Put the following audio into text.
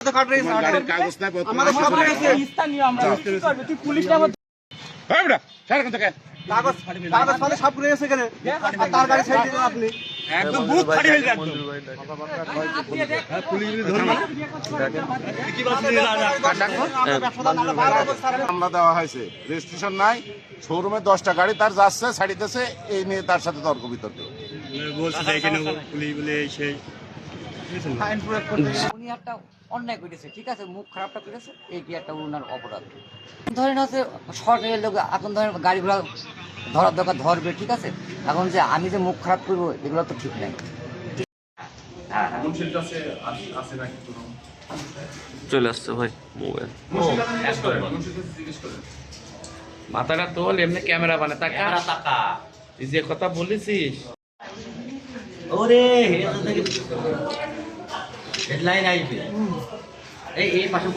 কাগজ নাই আমাদের সব রয়েছে স্থানীয় আমরা কি করবে তুই পুলিশ না এই বড় স্যার কোন থেকে কাগজ কাগজ মানে সব রয়েছে কেন তার গাড়ি ছেড়ে দিন আপনি একদম বুক ফাটি হয়ে যাবে পুলিশ ধরুন কি মামলা দেওয়া হয়েছে রেজিস্ট্রেশন নাই শোরুমে 10টা গাড়ি তার যাচ্ছে ছাড়িতেছে এই নিয়ে তার সাথে তর্ক বিতর্ক বলছে এখানে পুলিশ বলে সেই উনি একটা অন্যায় করেছে, ঠিক আছে, মুখ খারাপটা করেছে, এই কি একটা উনার অপরাধ। ধরেন হচ্ছে সরকারের লোক এখন ধরেন গাড়ি ঘোড়া ধরার দরকার ধরবে, ঠিক আছে, এখন যে আমি যে মুখ খারাপ করবো এগুলো তো ঠিক নাই। চলে আসছে ভাই মোবাইল মাথাটা তোল, এমনি ক্যামেরা বানে টাকা তুই যে কথা বলেছিস ওরে হেডলাইন আইবে এই পাশে